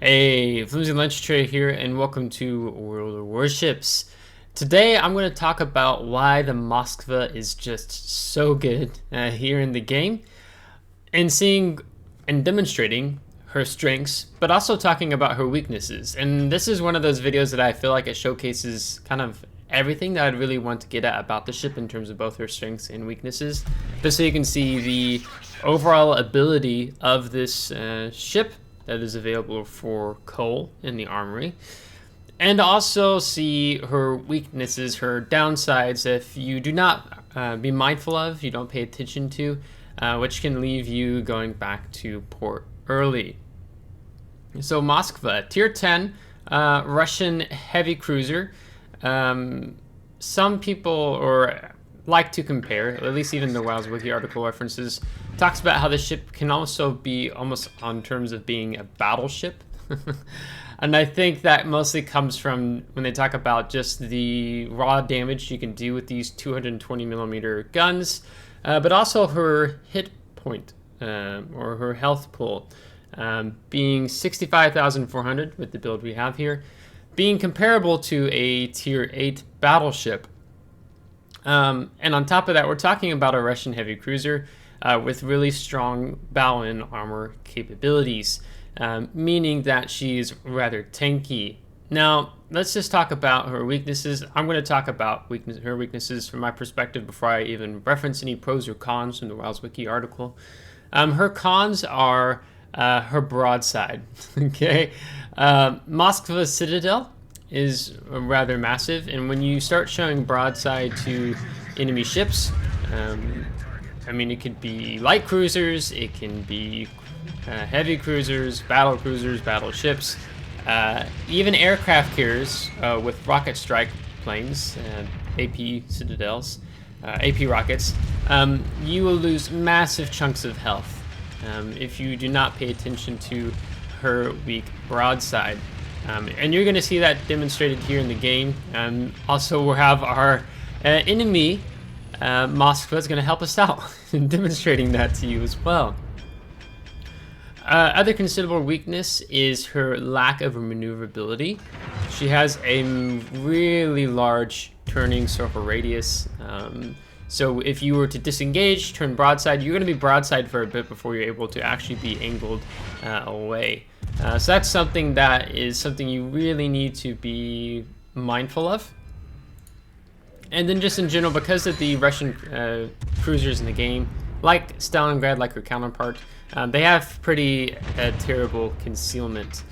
Hey, FlimsyLunchTray here, and welcome to World of Warships. Today, I'm going to talk about why the Moskva is just so good here in the game, and seeing and demonstrating her strengths, but also talking about her weaknesses. And this is one of those videos that I feel like it showcases kind of everything that I'd really want to get at about the ship in terms of both her strengths and weaknesses, just so you can see the overall ability of this ship that is available for coal in the armory, and also see her weaknesses, her downsides, if you do not be mindful of, you don't pay attention to, which can leave you going back to port early. So Moskva, tier 10, Russian heavy cruiser. Some people like to compare, at least even the WoW's wiki article references, talks about how the ship can also be almost on terms of being a battleship. And I think that mostly comes from when they talk about just the raw damage you can do with these 220mm guns, but also her hit point, or her health pool, being 65,400 with the build we have here, being comparable to a tier 8 battleship. And on top of that, we're talking about a Russian heavy cruiser with really strong bow and armor capabilities, meaning that she's rather tanky. Now, let's just talk about her weaknesses. I'm going to talk about her weaknesses from my perspective before I even reference any pros or cons from the WoW's wiki article. Her cons are her broadside. Okay, Moskva Citadel is rather massive, and when you start showing broadside to enemy ships, I mean, it could be light cruisers, it can be heavy cruisers, battleships, even aircraft carriers with rocket strike planes, AP citadels, AP rockets. You will lose massive chunks of health if you do not pay attention to her weak broadside. And you're going to see that demonstrated here in the game. Also, we'll have our enemy, Moskva, is going to help us out in demonstrating that to you as well. Other considerable weakness is her lack of maneuverability. She has a really large turning circle radius. So if you were to disengage, turn broadside, you're going to be broadside for a bit before you're able to actually be angled away. So that's something you really need to be mindful of. And then just in general, because of the Russian cruisers in the game, like Stalingrad, like her counterpart, they have pretty terrible concealment.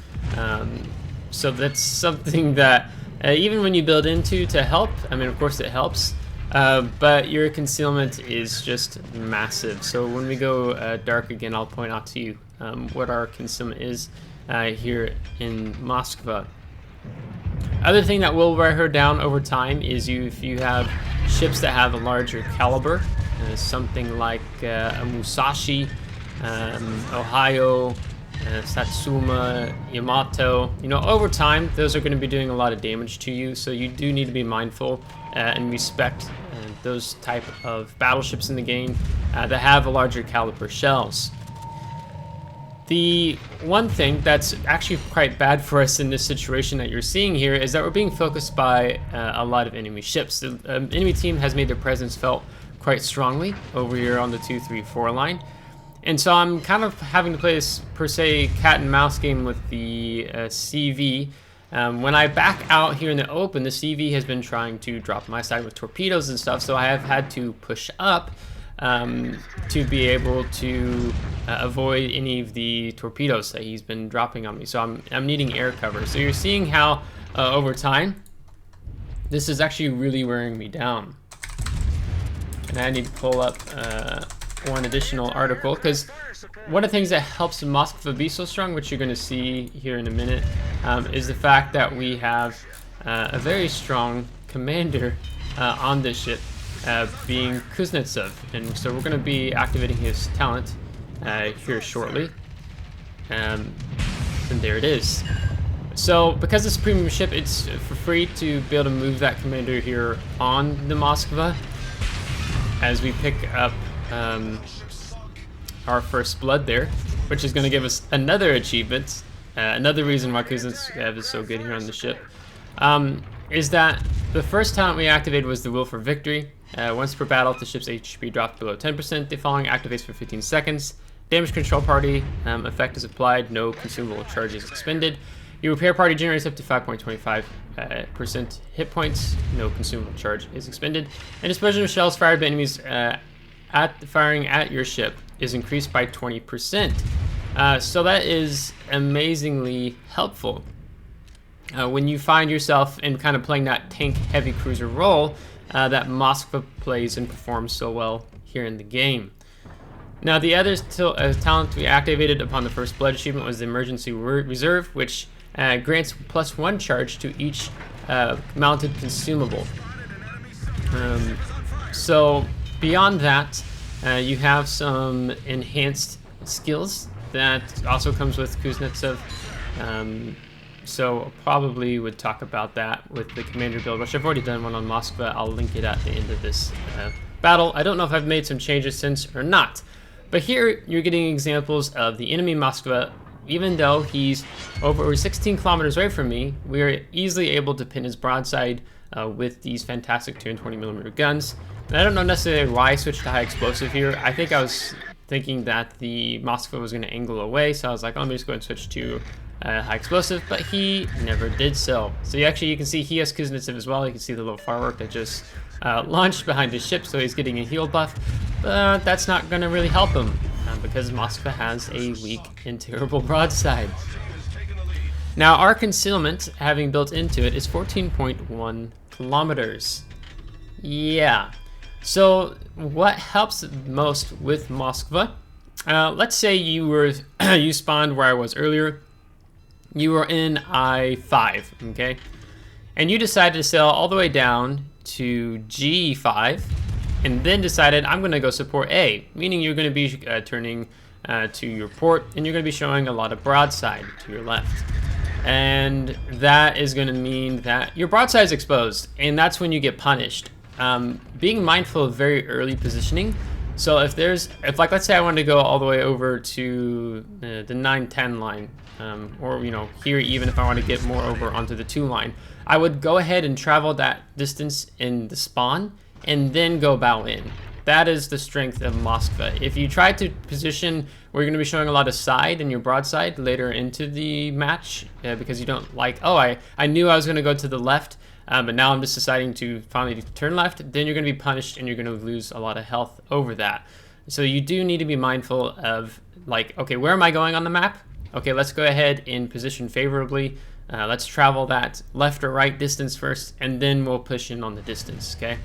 So that's something that even when you build into to help, I mean, of course it helps, but your concealment is just massive. So when we go dark again, I'll point out to you what our concealment is here in Moskva. Other thing that will wear her down over time is if you have ships that have a larger caliber, something like a Musashi, Ohio, Satsuma, Yamato. You know, over time, those are going to be doing a lot of damage to you, so you do need to be mindful and respect those type of battleships in the game that have a larger caliber shells. The one thing that's actually quite bad for us in this situation that you're seeing here is that we're being focused by a lot of enemy ships. The enemy team has made their presence felt quite strongly over here on the 2-3-4 line. And so I'm kind of having to play this, per se, cat and mouse game with the CV. When I back out here in the open, the CV has been trying to drop my side with torpedoes and stuff, so I have had to push up to be able to avoid any of the torpedoes that he's been dropping on me. So I'm needing air cover. So you're seeing how over time this is actually really wearing me down. And I need to pull up one additional article, because one of the things that helps Moskva be so strong, which you're going to see here in a minute, is the fact that we have a very strong commander on this ship, being Kuznetsov, and so we're going to be activating his talent here shortly, and there it is. So because it's a premium ship, it's for free to be able to move that commander here on the Moskva as we pick up our first blood there, which is going to give us another achievement another reason why Kuznetsov is so good here on the ship, is that the first talent we activated was the Will for Victory. Once per battle, if the ship's HP dropped below 10%, the following activates for 15 seconds. Damage control party effect is applied, no consumable charges expended. Your repair party generates up to 5.25% hit points, no consumable charge is expended. And dispersion of shells fired by enemies firing at your ship is increased by 20%. So that is amazingly helpful. When you find yourself in kind of playing that tank heavy cruiser role that Moskva plays and performs so well here in the game. Now the other talent we activated upon the first blood achievement was the emergency reserve, which grants +1 charge to each mounted consumable. So beyond that, you have some enhanced skills that also comes with Kuznetsov. So probably would talk about that with the commander build, which I've already done one on Moskva. I'll link it at the end of this battle. I don't know if I've made some changes since or not. But here you're getting examples of the enemy Moskva. Even though he's over 16 kilometers away from me, we are easily able to pin his broadside with these fantastic 220mm guns. And I don't know necessarily why I switched to high explosive here. I think I was thinking that the Moskva was going to angle away, so I was like, oh, let me just go and switch to high explosive, but he never did so. So you can see he has Kuznetsov as well. You can see the little firework that just launched behind his ship, so he's getting a heal buff. But that's not going to really help him because Moskva has a weak and terrible broadside. Now our concealment, having built into it, is 14.1 kilometers. Yeah. So what helps most with Moskva? Let's say you spawned where I was earlier. You were in I5, okay? And you decided to sail all the way down to G5, and then decided I'm going to go support A, meaning you're going to be turning to your port, and you're going to be showing a lot of broadside to your left. And that is going to mean that your broadside is exposed, and that's when you get punished. Being mindful of very early positioning. So if let's say I wanted to go all the way over to the 9-10 line, or here, even if I want to get more over onto the 2 line, I would go ahead and travel that distance in the spawn and then go bow in. That is the strength of Moskva. If you try to position where you're going to be showing a lot of side in your broadside later into the match, because you don't like, oh, I knew I was going to go to the left, but now I'm just deciding to finally turn left, then you're going to be punished and you're going to lose a lot of health over that. So you do need to be mindful of, like, okay, where am I going on the map? Okay, let's go ahead and position favorably. Let's travel that left or right distance first, and then we'll push in on the distance, okay?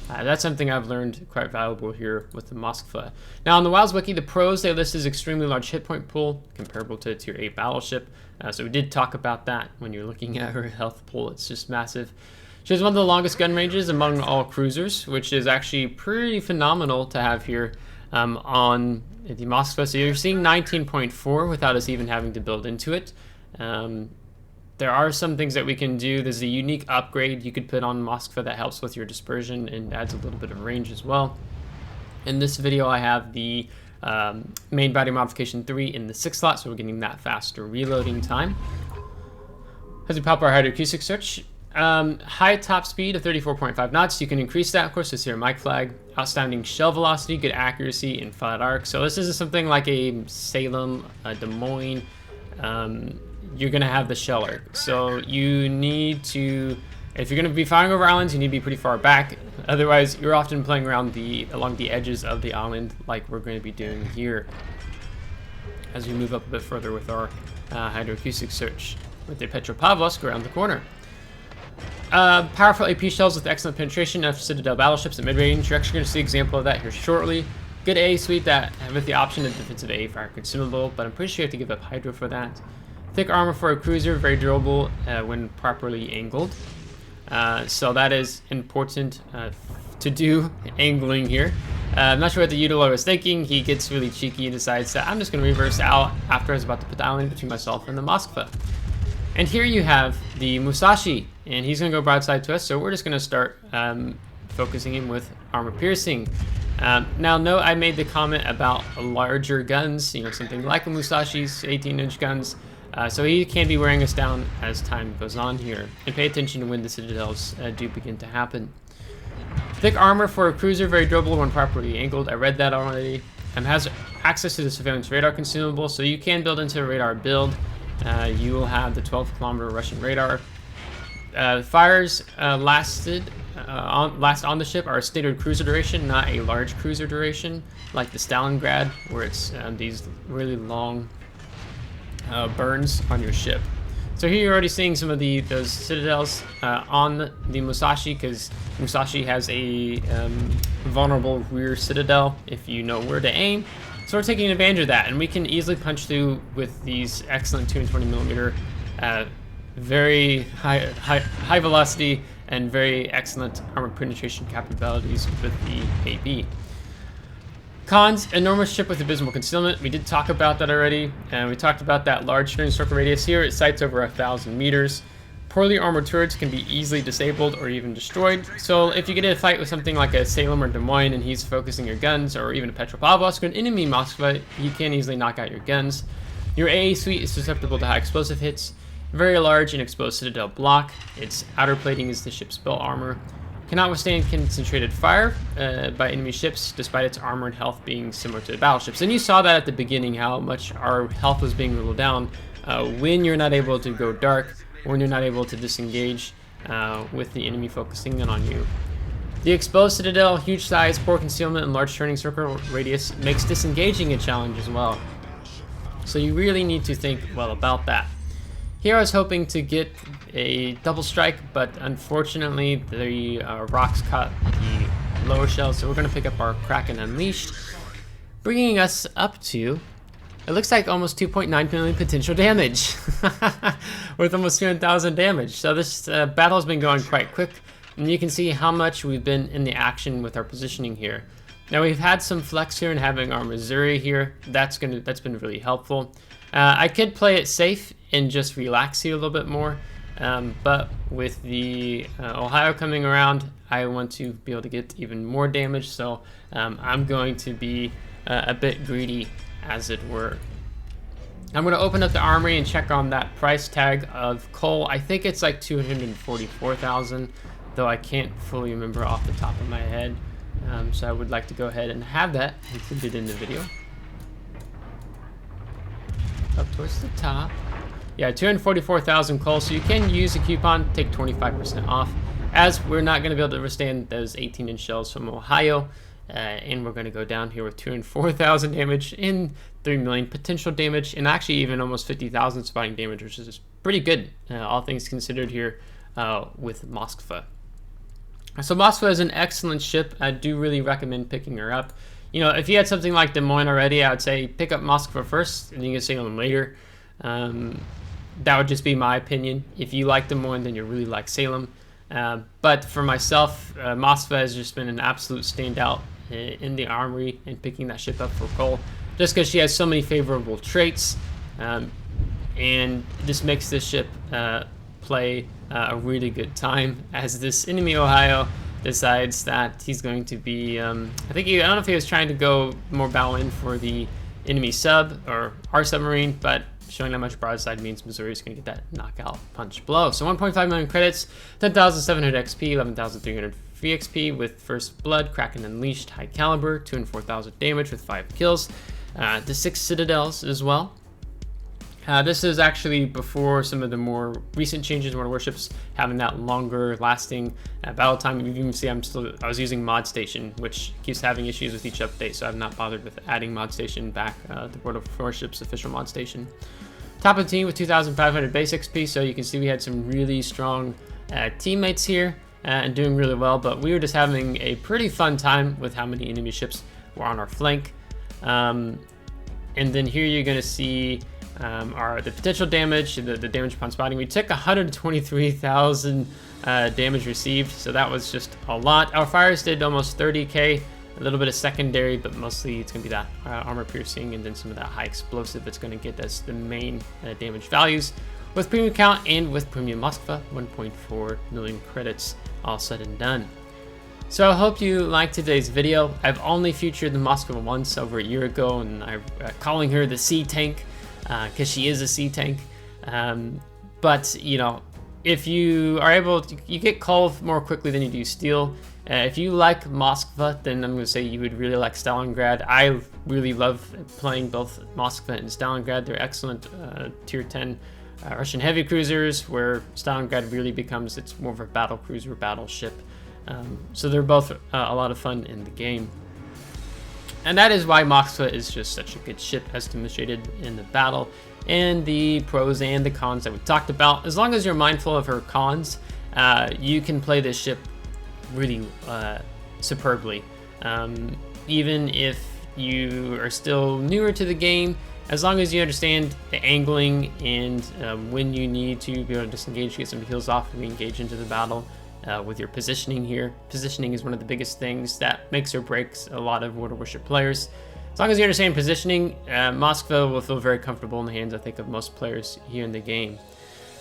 That's something I've learned quite valuable here with the Moskva. Now on the WoW's Wiki, the pros they list is extremely large hit point pool, comparable to a tier 8 battleship. So we did talk about that when you're looking at her health pool. It's just massive. She has one of the longest gun ranges among all cruisers, which is actually pretty phenomenal to have here on the Moskva. So you're seeing 19.4 without us even having to build into it. There are some things that we can do. There's a unique upgrade you could put on Moskva that helps with your dispersion and adds a little bit of range as well. In this video, I have the main body modification 3 in the 6th slot, so we're getting that faster reloading time. As we pop our hydroacoustic search, high top speed of 34.5 knots. You can increase that, of course, this here mic flag. Outstanding shell velocity, good accuracy in flat arc. So this is something like a Salem, a Des Moines. You're going to have the shell arc. So you need to, if you're going to be firing over islands, you need to be pretty far back. Otherwise, you're often playing around along the edges of the island like we're going to be doing here as we move up a bit further with our hydroacoustic search with the Petropavlovsk around the corner. Powerful AP shells with excellent penetration of Citadel battleships at mid-range. You're actually going to see an example of that here shortly. Good A suite that with the option of defensive A fire consumable, but I'm pretty sure you have to give up hydro for that. Thick armor for a cruiser, very durable when properly angled. So that is important to do, angling here. I'm not sure what the Udalo was thinking. He gets really cheeky and decides that I'm just going to reverse out after I was about to put the island between myself and the Moskva. And here you have the Musashi, and he's going to go broadside to us, so we're just going to start focusing him with armor piercing. Now note I made the comment about larger guns, something like a Musashi's 18-inch guns. So he can be wearing us down as time goes on here. And pay attention to when the citadels do begin to happen. Thick armor for a cruiser, very durable when properly angled. I read that already. Has access to the surveillance radar consumable, so you can build into a radar build. You will have the 12-kilometer Russian radar. Fires last on the ship are a standard cruiser duration, not a large cruiser duration like the Stalingrad, where it's these really long burns on your ship. So here you're already seeing some of those citadels on the Musashi, because Musashi has a vulnerable rear citadel if you know where to aim. So we're taking advantage of that, and we can easily punch through with these excellent 220mm, very high velocity and very excellent armor penetration capabilities with the AB. Cons: enormous ship with abysmal concealment. We did talk about that already, and we talked about that large turning circle radius here. It sights over 1,000 meters. Poorly armored turrets can be easily disabled or even destroyed. So if you get in a fight with something like a Salem or Des Moines and he's focusing your guns, or even a Petropavlovsk or an enemy Moskva, you can easily knock out your guns. Your AA suite is susceptible to high explosive hits. Very large and exposed citadel block. Its outer plating is the ship's belt armor. Cannot withstand concentrated fire by enemy ships, despite its armor and health being similar to the battleships. And you saw that at the beginning, how much our health was being whittled down when you're not able to go dark, when you're not able to disengage with the enemy focusing in on you. The exposed citadel, huge size, poor concealment, and large turning circle radius makes disengaging a challenge as well. So you really need to think well about that. Here I was hoping to get a double strike, but unfortunately the rocks caught the lower shells, so we're going to pick up our Kraken Unleashed, bringing us up to, it looks like almost 2.9 million potential damage, with almost 200,000 damage. So this battle has been going quite quick, and you can see how much we've been in the action with our positioning here. Now we've had some flex here and having our Missouri here. That's been really helpful. I could play it safe and just relax here a little bit more, but with the Ohio coming around, I want to be able to get even more damage, so I'm going to be a bit greedy, as it were. I'm going to open up the armory and check on that price tag of coal. I think it's like 244,000, though I can't fully remember off the top of my head, so I would like to go ahead and have that included in the video. Up towards the top. Yeah, 244,000 coal, so you can use a coupon, take 25% off, as we're not going to be able to withstand those 18-inch shells from Ohio, and we're going to go down here with 204,000 damage and 3 million potential damage, and actually even almost 50,000 spotting damage, which is pretty good, all things considered here with Moskva. So Moskva is an excellent ship. I do really recommend picking her up. You know, if you had something like Des Moines already, I would say pick up Moskva first, and you can sail them later. That would just be my opinion. If you like Des Moines, then you really like Salem. But for myself, Moskva has just been an absolute standout in the armory and picking that ship up for coal, just because she has so many favorable traits, and this makes this ship play a really good time, as this enemy Ohio decides that he's going to be, I don't know if he was trying to go more battle in for the enemy sub or our submarine, but showing that much broadside means Missouri is going to get that knockout punch blow. So 1.5 million credits, 10,700 XP, 11,300 free XP with First Blood, Kraken Unleashed, High Caliber, 204,000 damage with 5 kills, the 6 Citadels as well. This is actually before some of the more recent changes in Warships having that longer lasting battle time. You can see I was using ModStation, which keeps having issues with each update, so I've not bothered with adding ModStation back to World of Warships official ModStation. Top of the team with 2,500 base XP, so you can see we had some really strong teammates here and doing really well, but we were just having a pretty fun time with how many enemy ships were on our flank. And then here you're going to see the potential damage, the damage upon spotting. We took 123,000 damage received, so that was just a lot. Our fires did almost 30k, a little bit of secondary, but mostly it's going to be that armor piercing and then some of that high explosive that's going to get us the main damage values. With premium count and with premium Moskva, 1.4 million credits all said and done. So I hope you liked today's video. I've only featured the Moskva once over a year ago, and I'm calling her the sea tank, because she is a sea tank. But you know, if you are able to, you get coal more quickly than you do steel. If you like Moskva, then I'm going to say you would really like Stalingrad. I really love playing both Moskva and Stalingrad. They're excellent tier 10 Russian heavy cruisers, where Stalingrad really becomes, it's more of a battle cruiser, battleship. So they're both a lot of fun in the game. And that is why Moskva is just such a good ship, as demonstrated in the battle, and the pros and the cons that we talked about. As long as you're mindful of her cons, you can play this ship really superbly. Even if you are still newer to the game, as long as you understand the angling and when you need to be able to disengage, get some heals off, and engage into the battle with your positioning here. Positioning is one of the biggest things that makes or breaks a lot of World of Warship players. As long as you understand positioning, Moskva will feel very comfortable in the hands, I think, of most players here in the game.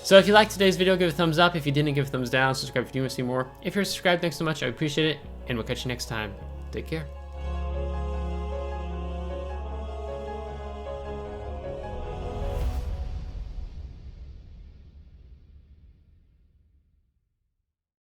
So if you liked today's video, give it a thumbs up. If you didn't, give it a thumbs down. Subscribe if you want to see more. If you're subscribed, thanks so much. I appreciate it, and we'll catch you next time. Take care.